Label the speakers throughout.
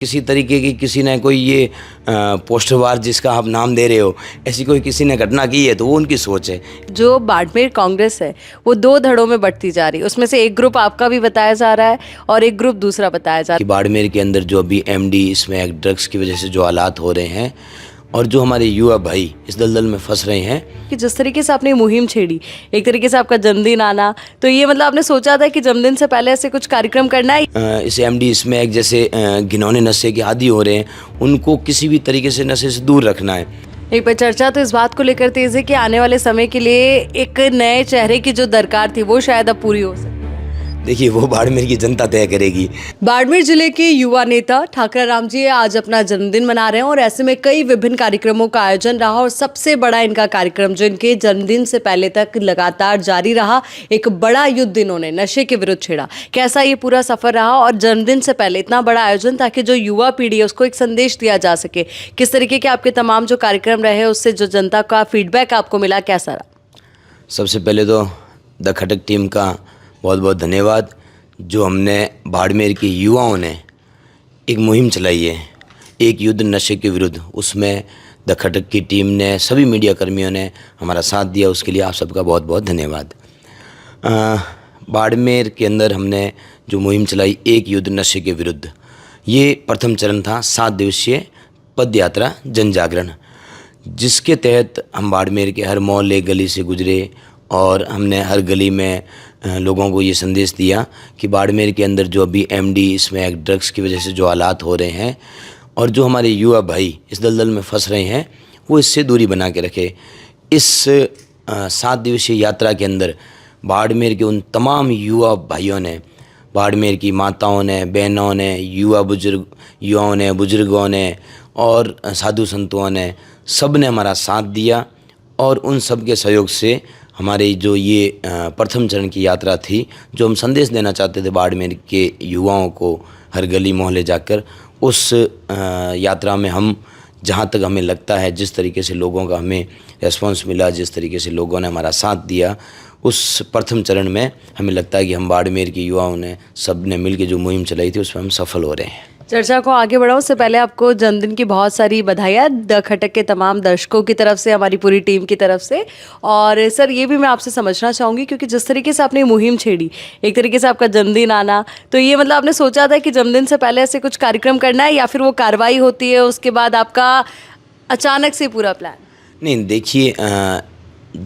Speaker 1: किसी तरीके की किसी ने कोई ये पोस्टरवार जिसका आप नाम दे रहे हो, ऐसी कोई किसी ने घटना की है तो वो उनकी सोच है।
Speaker 2: जो बाड़मेर कांग्रेस है वो दो धड़ों में बढ़ती जा रही है। उसमें से एक ग्रुप आपका भी बताया जा रहा है और एक ग्रुप दूसरा बताया जा
Speaker 1: कि
Speaker 2: रहा
Speaker 1: बाड़मेर के अंदर जो अभी एमडी इसमें ड्रग्स की वजह से जो हालात हो रहे हैं और जो हमारे युवा भाई इस दलदल में फंस रहे हैं।
Speaker 2: है कि जिस तरीके से आपने मुहिम छेड़ी, एक तरीके से आपका जन्मदिन आना, तो ये मतलब आपने सोचा था कि जन्मदिन से पहले ऐसे कुछ कार्यक्रम करना है।
Speaker 1: इस एमडी इसमें जैसे घिनौने नशे के आदी हो रहे हैं, उनको किसी भी तरीके से नशे से दूर रखना है।
Speaker 2: एक पर चर्चा तो इस बात को लेकर तेज है कि आने वाले समय के लिए एक नए चेहरे की जो दरकार थी वो शायद अब पूरी हो सके।
Speaker 1: देखिए, वो बाड़मेर की जनता तय करेगी।
Speaker 2: बाड़मेर जिले के युवा नेता ठाकरा राम जी आज अपना जन्मदिन मना रहे हैं और ऐसे में कई विभिन्न कार्यक्रमों का आयोजन रहा और सबसे बड़ा इनका कार्यक्रम जो इनके जन्मदिन से पहले तक लगातार जारी रहा, एक बड़ा युद्ध इन्होंने नशे के विरुद्ध छेड़ा। कैसा ये पूरा सफर रहा और जन्मदिन से पहले इतना बड़ा आयोजन ताकि जो युवा पीढ़ी है उसको एक संदेश दिया जा सके, किस तरीके के आपके तमाम जो कार्यक्रम रहे उससे जो जनता का फीडबैक आपको मिला, कैसा रहा?
Speaker 1: सबसे पहले तो द खटक टीम का बहुत बहुत धन्यवाद, जो हमने बाड़मेर के युवाओं ने एक मुहिम चलाई है, एक युद्ध नशे के विरुद्ध। उसमें द खटक की टीम ने, सभी मीडिया कर्मियों ने हमारा साथ दिया, उसके लिए आप सबका बहुत बहुत धन्यवाद। बाड़मेर के अंदर हमने जो मुहिम चलाई एक युद्ध नशे के विरुद्ध, ये प्रथम चरण था 7 दिवसीय पद यात्रा जन जागरण, जिसके तहत हम बाड़मेर के हर मोहल्ले गली से गुजरे और हमने हर गली में लोगों को ये संदेश दिया कि बाड़मेर के अंदर जो अभी एमडी इसमें ड्रग्स की वजह से जो हालात हो रहे हैं और जो हमारे युवा भाई इस दलदल में फंस रहे हैं, वो इससे दूरी बना के रखे। इस 7 दिवसीय यात्रा के अंदर बाड़मेर के उन तमाम युवा भाइयों ने, बाड़मेर की माताओं ने, बहनों ने, युवाओं ने, बुजुर्गों ने और साधु संतों ने, सब ने हमारा साथ दिया और उन सब के सहयोग से हमारे जो ये प्रथम चरण की यात्रा थी, जो हम संदेश देना चाहते थे बाड़मेर के युवाओं को हर गली मोहल्ले जाकर, उस यात्रा में हम जहाँ तक हमें लगता है जिस तरीके से लोगों का हमें रेस्पॉन्स मिला, जिस तरीके से लोगों ने हमारा साथ दिया, उस प्रथम चरण में हमें लगता है कि हम बाड़मेर के युवाओं ने सब ने मिलकर जो मुहिम चलाई थी उसमें हम सफल हो रहे हैं।
Speaker 2: चर्चा को आगे बढ़ाऊं उससे पहले आपको जन्मदिन की बहुत सारी बधाइयाँ द खटक के तमाम दर्शकों की तरफ से, हमारी पूरी टीम की तरफ से। और सर, ये भी मैं आपसे समझना चाहूँगी क्योंकि जिस तरीके से आपने मुहिम छेड़ी, एक तरीके से आपका जन्मदिन आना, तो ये मतलब आपने सोचा था कि जन्मदिन से पहले ऐसे कुछ कार्यक्रम करना है या फिर वो कार्रवाई होती है उसके बाद आपका अचानक से पूरा प्लान?
Speaker 1: नहीं, देखिए,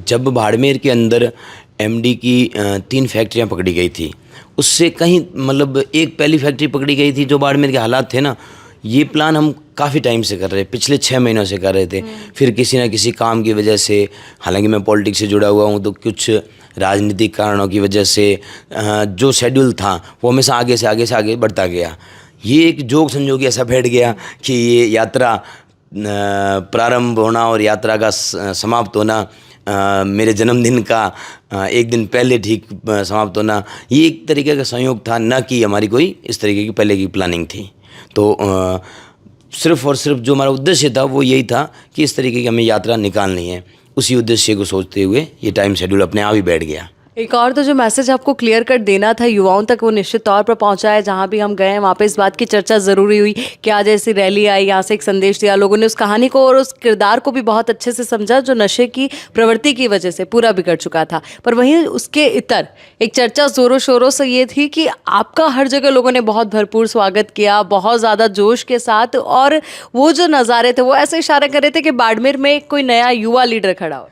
Speaker 1: जब बाड़मेर के अंदर एमडी की 3 फैक्ट्रियाँ पकड़ी गई थी, उससे कहीं मतलब एक पहली फैक्ट्री पकड़ी गई थी, जो बाड़मेर के हालात थे ना, ये प्लान हम काफ़ी टाइम से कर रहे, पिछले 6 महीनों से कर रहे थे। फिर किसी ना किसी काम की वजह से, हालांकि मैं पॉलिटिक्स से जुड़ा हुआ हूँ, तो कुछ राजनीतिक कारणों की वजह से जो शेड्यूल था वो हमेशा आगे से आगे बढ़ता गया। ये एक जोग संजोग ऐसा बैठ गया कि ये यात्रा प्रारंभ होना और यात्रा का समाप्त होना मेरे जन्मदिन का एक दिन पहले ठीक समाप्त होना, ये एक तरीके का संयोग था, न कि हमारी कोई इस तरीके की पहले की प्लानिंग थी। तो सिर्फ़ और सिर्फ जो हमारा उद्देश्य था वो यही था कि इस तरीके की हमें यात्रा निकालनी है। उसी उद्देश्य को सोचते हुए ये टाइम शेड्यूल अपने आप ही बैठ गया।
Speaker 2: एक और तो जो मैसेज आपको क्लियर कट देना था युवाओं तक, वो निश्चित तौर पर पहुंचा है। जहां भी हम गए हैं वहाँ पे इस बात की चर्चा ज़रूरी हुई कि आज ऐसी रैली आई, यहाँ से एक संदेश दिया, लोगों ने उस कहानी को और उस किरदार को भी बहुत अच्छे से समझा जो नशे की प्रवृत्ति की वजह से पूरा बिगड़ चुका था। पर वहीं उसके इतर एक चर्चा ज़ोरों शोरों से ये थी कि आपका हर जगह लोगों ने बहुत भरपूर स्वागत किया, बहुत ज़्यादा जोश के साथ, और वो जो नज़ारे थे वो ऐसे इशारा कर रहे थे कि बाड़मेर में कोई नया युवा लीडर खड़ा हो।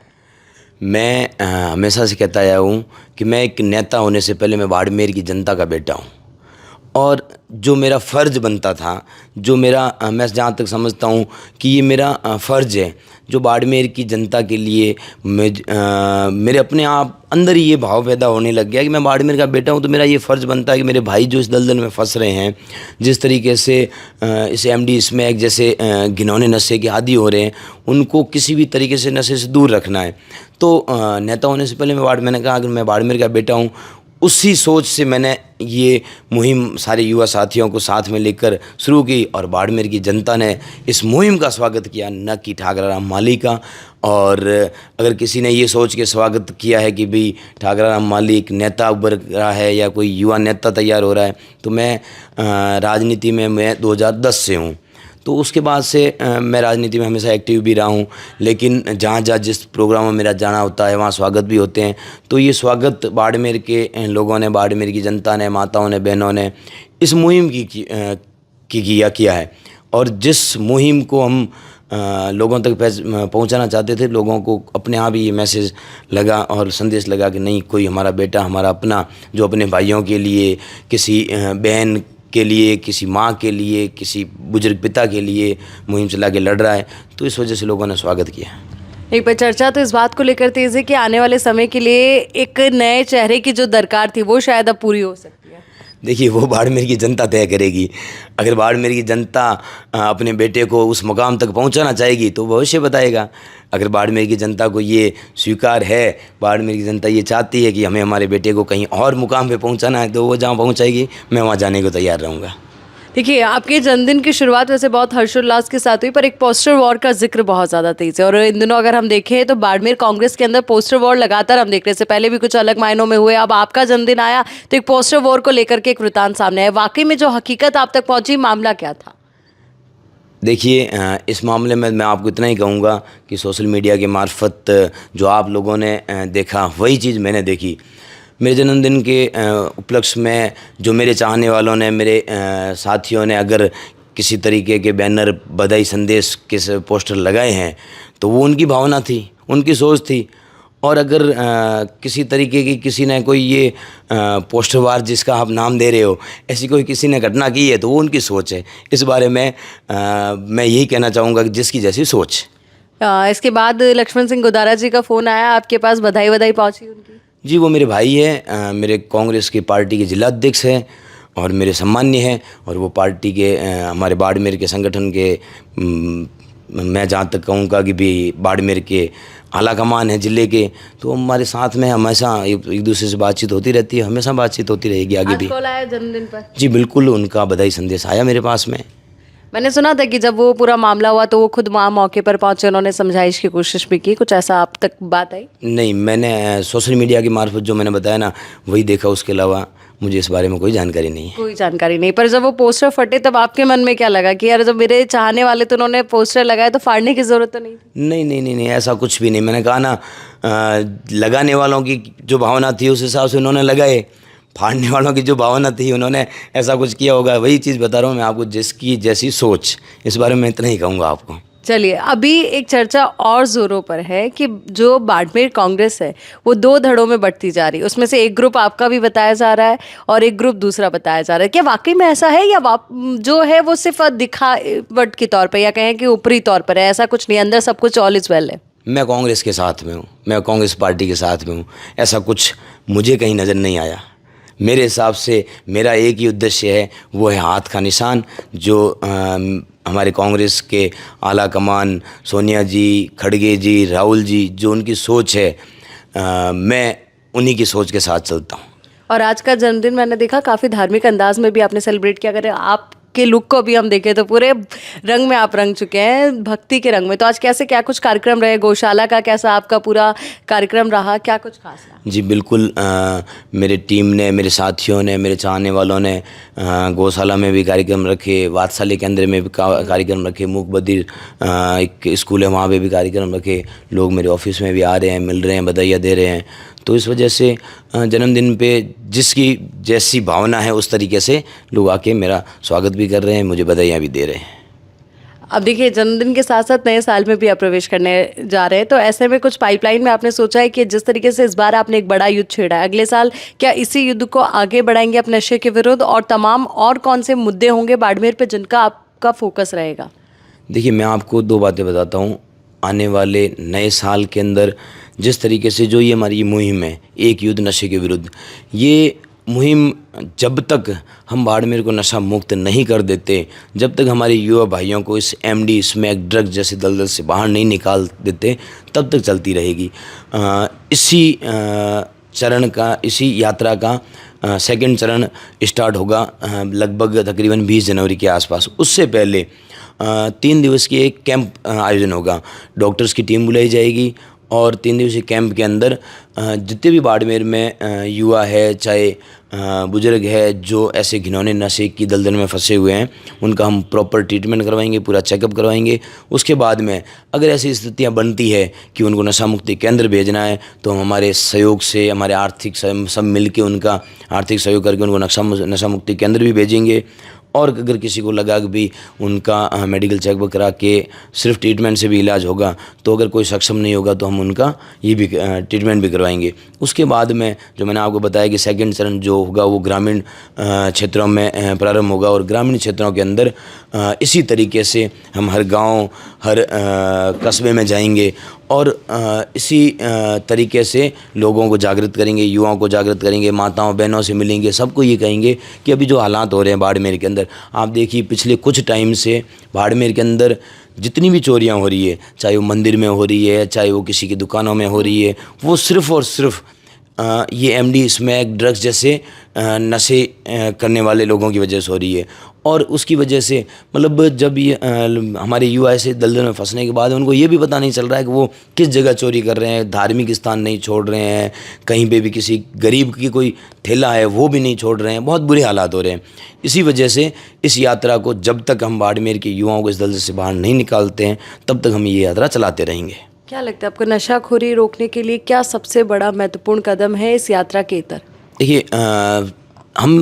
Speaker 1: मैं हमेशा से कहता आया हूँ कि मैं एक नेता होने से पहले मैं बाड़मेर की जनता का बेटा हूँ, और जो मेरा फ़र्ज़ बनता था, जो मेरा मैं जहाँ तक समझता हूँ कि ये मेरा फ़र्ज़ है, जो बाड़मेर की जनता के लिए मेरे अपने आप अंदर ही ये भाव पैदा होने लग गया कि मैं बाड़मेर का बेटा हूँ, तो मेरा ये फ़र्ज़ बनता है कि मेरे भाई जो इस दलदल में फंस रहे हैं, जिस तरीके से इस एमडी इसमें जैसे घिनौने नशे के आदी हो रहे हैं, उनको किसी भी तरीके से नशे से दूर रखना है। तो नेता होने से पहले मैंने कहा अगर मैं बाड़मेर का बेटा हूँ, उसी सोच से मैंने ये मुहिम सारे युवा साथियों को साथ में लेकर शुरू की और बाड़मेर की जनता ने इस मुहिम का स्वागत किया, न कि ठाकराराम माली का। और अगर किसी ने ये सोच के स्वागत किया है कि भाई ठाकराराम माली एक नेता उभर रहा है या कोई युवा नेता तैयार हो रहा है, तो मैं राजनीति में मैं 2010 से हूँ, तो उसके बाद से मैं राजनीति में हमेशा एक्टिव भी रहा हूँ। लेकिन जहाँ जहाँ जिस प्रोग्राम में मेरा जाना होता है वहाँ स्वागत भी होते हैं। तो ये स्वागत बाड़मेर के लोगों ने, बाड़मेर की जनता ने, माताओं ने, बहनों ने इस मुहिम किया है। और जिस मुहिम को हम लोगों तक पहुंचाना चाहते थे, लोगों को अपने आप ही ये मैसेज लगा और संदेश लगा कि नहीं, कोई हमारा बेटा, हमारा अपना, जो अपने भाइयों के लिए, किसी बहन के लिए, किसी माँ के लिए, किसी बुजुर्ग पिता के लिए मुहिम चला के लड़ रहा है, तो इस वजह से लोगों ने स्वागत किया।
Speaker 2: एक बार चर्चा तो इस बात को लेकर तेज है कि आने वाले समय के लिए एक नए चेहरे की जो दरकार थी वो शायद अब पूरी हो सकती है।
Speaker 1: देखिए, वो बाड़मेर की जनता तय करेगी। अगर बाड़मेर की जनता अपने बेटे को उस मुकाम तक पहुंचाना चाहेगी तो भविष्य बताएगा। अगर बाड़मेर की जनता को ये स्वीकार है, बाड़मेर की जनता ये चाहती है कि हमें हमारे बेटे को कहीं और मुकाम पे पहुंचाना है, तो वो जहां पहुंचाएगी मैं वहां जाने को तैयार रहूँगा।
Speaker 2: देखिए, आपके जन्मदिन की शुरुआत वैसे बहुत हर्षोल्लास के साथ हुई, पर एक पोस्टर वॉर का जिक्र बहुत ज़्यादा तेज है। और इन दिनों अगर हम देखें तो बाड़मेर कांग्रेस के अंदर पोस्टर वॉर लगातार हम देख रहे हैं। इससे पहले भी कुछ अलग मायनों में हुए, अब आपका जन्मदिन आया तो एक पोस्टर वॉर को लेकर के एक वृतांत सामने आया। वाकई में जो हकीकत आप तक पहुंची, मामला क्या था?
Speaker 1: देखिए, इस मामले में मैं आपको इतना ही कहूँगा कि सोशल मीडिया के मार्फत जो आप लोगों ने देखा वही चीज़ मैंने देखी। मेरे जन्मदिन के उपलक्ष्य में जो मेरे चाहने वालों ने, मेरे साथियों ने अगर किसी तरीके के बैनर, बधाई संदेश के पोस्टर लगाए हैं, तो वो उनकी भावना थी, उनकी सोच थी। और अगर किसी तरीके की किसी ने कोई ये पोस्टर वार जिसका आप नाम दे रहे हो, ऐसी कोई किसी ने घटना की है, तो वो उनकी सोच है। इस बारे में मैं यही कहना चाहूँगा कि जिसकी जैसी सोच।
Speaker 2: इसके बाद लक्ष्मण सिंह गुदारा जी का फ़ोन आया आपके पास, बधाई पहुँची उनकी? जी,
Speaker 1: वो मेरे भाई हैं, मेरे कांग्रेस की पार्टी के जिला अध्यक्ष हैं और मेरे सम्मान्य हैं। और वो पार्टी के हमारे बाड़मेर के संगठन के मैं जहाँ तक कहूँगा कि भी बाड़मेर के आला कमान है ज़िले के, तो हमारे साथ में हमेशा एक दूसरे से बातचीत होती रहती है, हमेशा बातचीत होती रहेगी आगे भी।
Speaker 2: कॉल आया जन्मदिन पर?
Speaker 1: जी बिल्कुल, उनका बधाई संदेश आया मेरे पास में।
Speaker 2: मैंने सुना था कि जब वो पूरा मामला हुआ तो वो खुद वहाँ मौके पर पहुंचे, उन्होंने समझाइश की कोशिश भी की, कुछ ऐसा आप तक बात आई?
Speaker 1: नहीं, मैंने सोशल मीडिया की मार्फत जो मैंने बताया ना, वही देखा। उसके अलावा मुझे इस बारे में कोई जानकारी नहीं है।
Speaker 2: कोई जानकारी नहीं। पर जब वो पोस्टर फटे तब आपके मन में क्या लगा कि यार, जब मेरे चाहने वाले तो उन्होंने पोस्टर लगाए तो फाड़ने की ज़रूरत तो नहीं थी?
Speaker 1: नहीं, ऐसा कुछ भी नहीं। मैंने कहा ना, लगाने वालों की जो भावना थी उस हिसाब से उन्होंने लगाए, फाड़ने वालों की जो भावना थी उन्होंने ऐसा कुछ किया होगा। वही चीज़ बता रहा हूँ मैं आपको, जिसकी जैसी सोच। इस बारे में इतना ही कहूँगा आपको।
Speaker 2: चलिए, अभी एक चर्चा और जोरों पर है कि जो बाड़मेर कांग्रेस है वो दो धड़ों में बढ़ती जा रही है। उसमें से एक ग्रुप आपका भी बताया जा रहा है और एक ग्रुप दूसरा बताया जा रहा है। क्या वाकई में ऐसा है, या जो है वो सिर्फ दिखावट के तौर पर, या कहें कि ऊपरी तौर पर है, ऐसा कुछ नहीं, अंदर सब कुछ ऑल इज वेल है?
Speaker 1: मैं कांग्रेस के साथ में हूँ, मैं कांग्रेस पार्टी के साथ में हूँ। ऐसा कुछ मुझे कहीं नज़र नहीं आया। मेरे हिसाब से मेरा एक ही उद्देश्य है, वो है हाथ का निशान। जो हमारे कांग्रेस के आला कमान, सोनिया जी, खड़गे जी, राहुल जी, जो उनकी सोच है, मैं उन्हीं की सोच के साथ चलता हूँ।
Speaker 2: और आज का जन्मदिन मैंने देखा काफ़ी धार्मिक अंदाज में भी आपने सेलिब्रेट किया। अगर आपके लुक को भी हम देखें तो पूरे रंग में आप रंग चुके हैं, भक्ति के रंग में। तो आज कैसे, क्या कुछ कार्यक्रम रहे? गौशाला का कैसा आपका पूरा कार्यक्रम रहा, क्या कुछ खास रहा?
Speaker 1: जी बिल्कुल, मेरे टीम ने, मेरे साथियों ने, मेरे चाहने वालों ने गौशाला में भी कार्यक्रम रखे, वात्सल्य केंद्र में भी कार्यक्रम रखे, मूक बधिर एक स्कूल है वहाँ पे भी कार्यक्रम रखे। लोग मेरे ऑफिस में भी आ रहे हैं, मिल रहे हैं, बधाइयाँ दे रहे हैं। तो इस वजह से जन्मदिन पे जिसकी जैसी भावना है उस तरीके से लोग आके मेरा स्वागत भी कर रहे हैं, मुझे बधाइयाँ भी दे रहे हैं।
Speaker 2: अब देखिए, जन्मदिन के साथ साथ नए साल में भी आप प्रवेश करने जा रहे हैं, तो ऐसे में कुछ पाइपलाइन में आपने सोचा है कि जिस तरीके से इस बार आपने एक बड़ा युद्ध छेड़ा है, अगले साल क्या इसी युद्ध को आगे बढ़ाएंगे अपने नशे के विरुद्ध? और तमाम और कौन से मुद्दे होंगे बाड़मेर पे जिनका आपका फोकस रहेगा?
Speaker 1: देखिए, मैं आपको दो बातें बताता हूँ। आने वाले नए साल के अंदर जिस तरीके से जो ये हमारी मुहिम है, एक युद्ध नशे के विरुद्ध, ये मुहिम जब तक हम बाड़मेर को नशा मुक्त नहीं कर देते, जब तक हमारे युवा भाइयों को इस एमडी, स्मैक, ड्रग्स जैसे दलदल से बाहर नहीं निकाल देते, तब तक चलती रहेगी। इसी चरण का, इसी यात्रा का सेकंड चरण स्टार्ट होगा लगभग तकरीबन 20 जनवरी के आसपास। उससे पहले 3 दिवस की एक कैंप आयोजन होगा। डॉक्टर्स की टीम बुलाई जाएगी और 3 दिवसीय कैंप के अंदर जितने भी बाड़मेर में युवा है, चाहे बुजुर्ग है, जो ऐसे घिनौने नशे की दलदल में फंसे हुए हैं, उनका हम प्रॉपर ट्रीटमेंट करवाएंगे, पूरा चेकअप करवाएंगे। उसके बाद में अगर ऐसी स्थितियां बनती है कि उनको नशा मुक्ति केंद्र भेजना है, तो हम हमारे सहयोग से, हमारे आर्थिक सब मिल के उनका आर्थिक सहयोग करके उनको नशा मुक्ति केंद्र भी भेजेंगे। और अगर किसी को लगा कि भी उनका मेडिकल चेकअप करा के सिर्फ ट्रीटमेंट से भी इलाज होगा, तो अगर कोई सक्षम नहीं होगा तो हम उनका ये भी ट्रीटमेंट भी करवाएंगे। उसके बाद में जो मैंने आपको बताया कि सेकंड चरण जो होगा वो ग्रामीण क्षेत्रों में प्रारंभ होगा, और ग्रामीण क्षेत्रों के अंदर इसी तरीके से हम हर गांव, हर कस्बे में जाएंगे और इसी तरीके से लोगों को जागृत करेंगे, युवाओं को जागृत करेंगे, माताओं बहनों से मिलेंगे, सबको ये कहेंगे कि अभी जो हालात हो रहे हैं बाड़मेर के अंदर, आप देखिए पिछले कुछ टाइम से बाड़मेर के अंदर जितनी भी चोरियां हो रही है, चाहे वो मंदिर में हो रही है, चाहे वो किसी की दुकानों में हो रही है, वो सिर्फ़ और सिर्फ ये एमडी, स्मैक, ड्रग्स जैसे नशे करने वाले लोगों की वजह से हो रही है। और उसकी वजह से मतलब जब ये हमारे युवा ऐसे दलदल में फंसने के बाद उनको ये भी पता नहीं चल रहा है कि वो किस जगह चोरी कर रहे हैं, धार्मिक स्थान नहीं छोड़ रहे हैं, कहीं पे भी किसी गरीब की कोई ठेला है वो भी नहीं छोड़ रहे हैं, बहुत बुरे हालात हो रहे हैं। इसी वजह से इस यात्रा को जब तक हम बाड़मेर के युवाओं को इस दलदल से बाहर नहीं निकालते हैं, तब तक हम ये यात्रा चलाते रहेंगे।
Speaker 2: क्या लगता है आपको, नशाखोरी रोकने के लिए क्या सबसे बड़ा महत्वपूर्ण कदम है इस यात्रा के इतर?
Speaker 1: देखिए, हम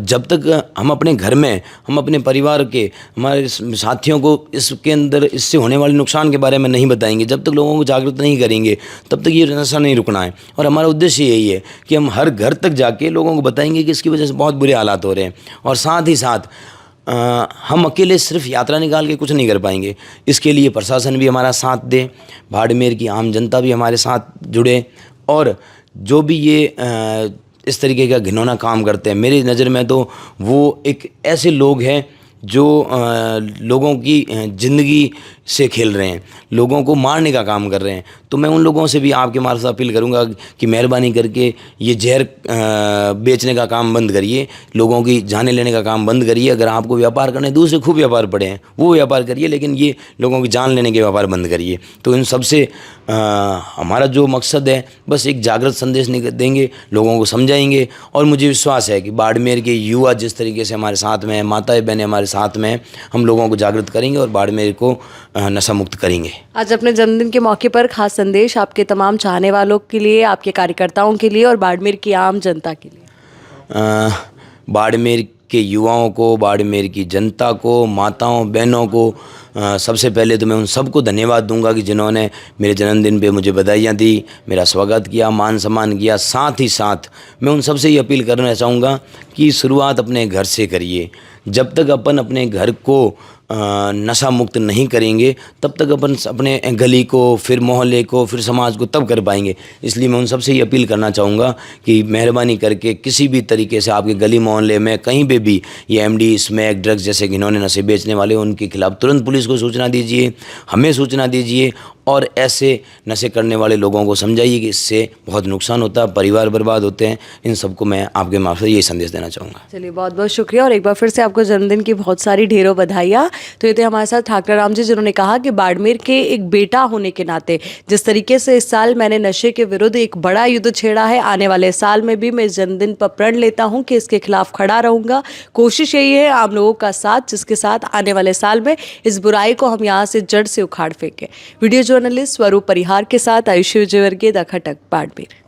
Speaker 1: जब तक हम अपने घर में, हम अपने परिवार के, हमारे साथियों को इसके अंदर इससे होने वाले नुकसान के बारे में नहीं बताएंगे, जब तक लोगों को जागरूक नहीं करेंगे, तब तक ये नशा नहीं रुकना है। और हमारा उद्देश्य यही है कि हम हर घर तक जाके लोगों को बताएंगे कि इसकी वजह से बहुत बुरे हालात हो रहे हैं। और साथ ही साथ हम अकेले सिर्फ यात्रा निकाल के कुछ नहीं कर पाएंगे, इसके लिए प्रशासन भी हमारा साथ दे, बाड़मेर की आम जनता भी हमारे साथ जुड़े, और जो भी ये इस तरीके का घिनौना काम करते हैं, मेरी नज़र में तो वो एक ऐसे लोग हैं जो लोगों की ज़िंदगी से खेल रहे हैं, लोगों को मारने का काम कर रहे हैं। तो मैं उन लोगों से भी आपके मार्फत अपील करूंगा कि मेहरबानी करके ये जहर बेचने का काम बंद करिए, लोगों की जानें लेने का काम बंद करिए। अगर आपको व्यापार करने, दूसरे खूब व्यापार पड़े हैं, वो व्यापार करिए, लेकिन ये लोगों की जान लेने के व्यापार बंद करिए। तो इन सबसे हमारा जो मकसद है, बस एक जागृत संदेश देंगे, लोगों को समझाएंगे। और मुझे विश्वास है कि बाड़मेर के युवा जिस तरीके से हमारे साथ में हैं, माताएं बहनें हमारे साथ में हैं, हम लोगों को जागृत करेंगे और बाड़मेर को नशा मुक्त करेंगे।
Speaker 2: आज अपने जन्मदिन के मौके पर खास संदेश आपके तमाम चाहने वालों के लिए, आपके कार्यकर्ताओं के लिए और बाड़मेर की आम जनता के लिए?
Speaker 1: बाड़मेर के युवाओं को, बाड़मेर की जनता को, माताओं बहनों को सबसे पहले तो मैं उन सबको धन्यवाद दूंगा कि जिन्होंने मेरे जन्मदिन पे मुझे बधाइयाँ दी, मेरा स्वागत किया, मान सम्मान किया। साथ ही साथ मैं उन सबसे ये अपील करना चाहूँगा कि शुरुआत अपने घर से करिए। जब तक अपन अपने घर को नशा मुक्त नहीं करेंगे, तब तक अपन अपने गली को, फिर मोहल्ले को, फिर समाज को तब कर पाएंगे। इसलिए मैं उन सबसे ये अपील करना चाहूँगा कि मेहरबानी करके किसी भी तरीके से आपके गली मोहल्ले में कहीं पे भी ये एमडी, स्मैक, ड्रग्स जैसे घिनौने नशे बेचने वाले, उनके खिलाफ़ तुरंत पुलिस को सूचना दीजिए, हमें सूचना दीजिए, और ऐसे नशे करने वाले लोगों को समझाइए कि इससे बहुत नुकसान होता है, परिवार बर्बाद होते हैं। इन सबको मैं आपके मार्फत यही संदेश देना चाहूँगा।
Speaker 2: चलिए, बहुत बहुत शुक्रिया और एक बार फिर से आपको जन्मदिन की बहुत सारी ढेरों बधाइयाँ। तो ये थे हमारे साथ ठाकरा राम जी, जिन्होंने कहा कि बाड़मेर के एक बेटा होने के नाते जिस तरीके से इस साल मैंने नशे के विरुद्ध एक बड़ा युद्ध छेड़ा है, आने वाले साल में भी मैं इस जन्मदिन पर प्रण लेता हूँ कि इसके खिलाफ खड़ा रहूँगा। कोशिश यही है आम लोगों का साथ, जिसके साथ आने वाले साल में इस बुराई को हम यहाँ से जड़ से उखाड़ फेंकें। वीडियो जर्नलिस्ट स्वरूप परिहार के साथ आयुषी विजयवर्गीय, द खटक, बाड़मेर।